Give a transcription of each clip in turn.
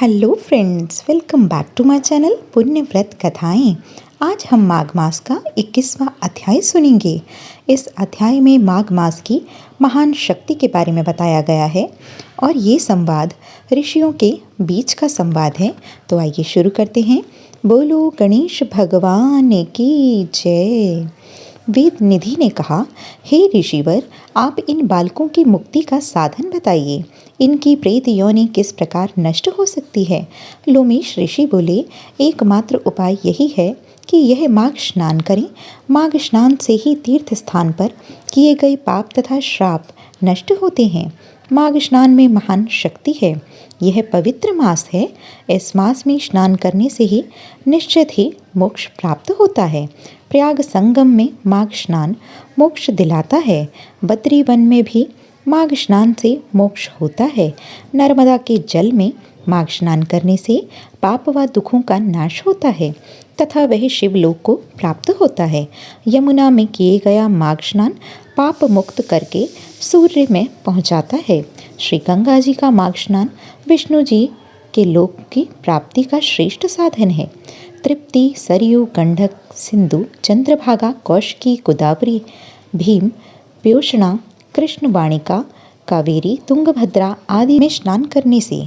Hello friends, welcome back to my channel पुण्य व्रत कथाएं। आज हम माघ मास का 21वां अध्याय सुनेंगे। इस अध्याय में माघ मास की महान शक्ति के बारे में बताया गया है और ये संवाद ऋषियों के बीच का संवाद है। तो आइए शुरू करते हैं। बोलो गणेश भगवान की जय। वेद निधि ने कहा, हे ऋषिवर, आप इन बालकों की मुक्ति का साधन बताइए। इनकी प्रेत योनि किस प्रकार नष्ट हो सकती है? लोमेश ऋषि बोले, एकमात्र उपाय यही है कि यह माघ स्नान करें। माघ स्नान से ही तीर्थ स्थान पर किए गए पाप तथा श्राप नष्ट होते हैं। माघ स्नान में महान शक्ति है। यह पवित्र मास है। इस मास में स्नान करने से ही निश्चित ही मोक्ष प्राप्त होता है। प्रयाग संगम में माघ स्नान मोक्ष दिलाता है। बद्री वन में भी माघ स्नान से मोक्ष होता है। नर्मदा के जल में माघ स्नान करने से पाप व दुखों का नाश होता है तथा वह शिवलोक को प्राप्त होता है। यमुना में किए गया माघ स्नान पाप मुक्त करके सूर्य में पहुंचाता है। श्री गंगा जी का माघ स्नान विष्णु जी के लोक की प्राप्ति का श्रेष्ठ साधन है। तृप्ति, सरयू, गंडक, सिंधु, चंद्रभागा, कौशिकी, गोदावरी, भीम, प्योषणा, कृष्णवाणिका, कावेरी, तुंगभद्रा आदि में स्नान करने से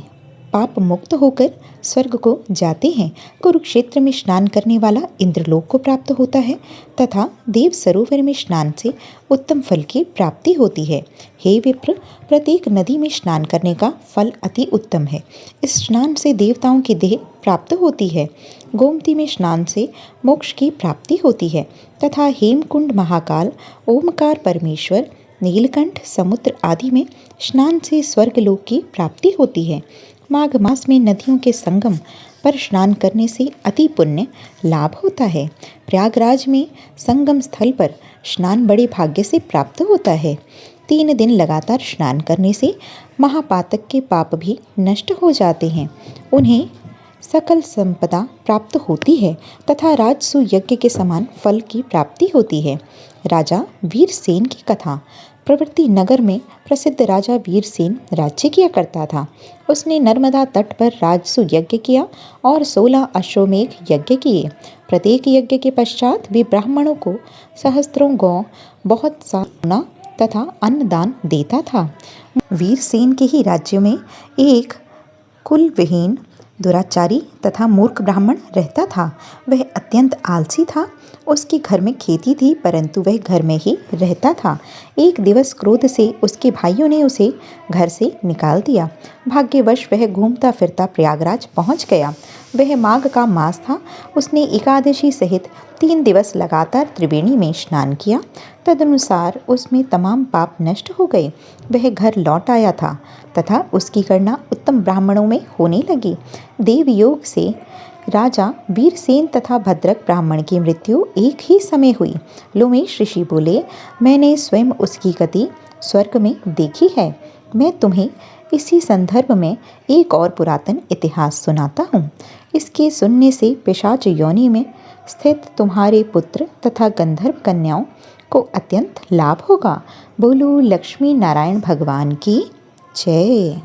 पाप मुक्त होकर स्वर्ग को जाते हैं। कुरुक्षेत्र में स्नान करने वाला इंद्रलोक को प्राप्त होता है तथा देव सरोवर में स्नान से उत्तम फल की प्राप्ति होती है। हे विप्र, प्रत्येक नदी में स्नान करने का फल अति उत्तम है। इस स्नान से देवताओं की देह प्राप्त होती है। गोमती में स्नान से मोक्ष की प्राप्ति होती है तथा हेमकुंड, महाकाल, ओमकार परमेश्वर, नीलकंठ, समुद्र आदि में स्नान से स्वर्गलोक की प्राप्ति होती है। माघ मास में नदियों के संगम पर स्नान करने से अति पुण्य लाभ होता है। प्रयागराज में संगम स्थल पर स्नान बड़े भाग्य से प्राप्त होता है। 3 दिन लगातार स्नान करने से महापातक के पाप भी नष्ट हो जाते हैं। उन्हें सकल संपदा प्राप्त होती है तथा राजसु यज्ञ के समान फल की प्राप्ति होती है। राजा वीरसेन की कथा। प्रवृत्ति नगर में प्रसिद्ध राजा वीरसेन राज्य किया करता था। उसने नर्मदा तट पर राजसु यज्ञ किया और 16 अश्वमेघ यज्ञ किए। प्रत्येक यज्ञ के पश्चात वे ब्राह्मणों को सहस्त्रों गौ, बहुत सा सोना तथा अन्नदान देता था। वीरसेन के ही राज्य में एक कुल विहीन, दुराचारी तथा मूर्ख ब्राह्मण रहता था। वह अत्यंत आलसी था। उसके घर में खेती थी परंतु वह घर में ही रहता था। एक दिवस क्रोध से उसके भाइयों ने उसे घर से निकाल दिया। भाग्यवश वह घूमता फिरता प्रयागराज पहुंच गया। वह माघ का मास था। उसने एकादशी सहित 3 दिवस लगातार त्रिवेणी में स्नान किया। तदनुसार उसमें तमाम पाप नष्ट हो गए। वह घर लौट आया था तथा उसकी गणना उत्तम ब्राह्मणों में होने लगी। देवयोग से राजा वीरसेन तथा भद्रक ब्राह्मण की मृत्यु एक ही समय हुई। लोमेश ऋषि बोले, मैंने स्वयं उसकी गति स्वर्ग में देखी है। मैं तुम्हें इसी संदर्भ में एक और पुरातन इतिहास सुनाता हूँ। इसके सुनने से पिशाच योनि में स्थित तुम्हारे पुत्र तथा गंधर्व कन्याओं को अत्यंत लाभ होगा। बोलो लक्ष्मी नारायण भगवान की जय।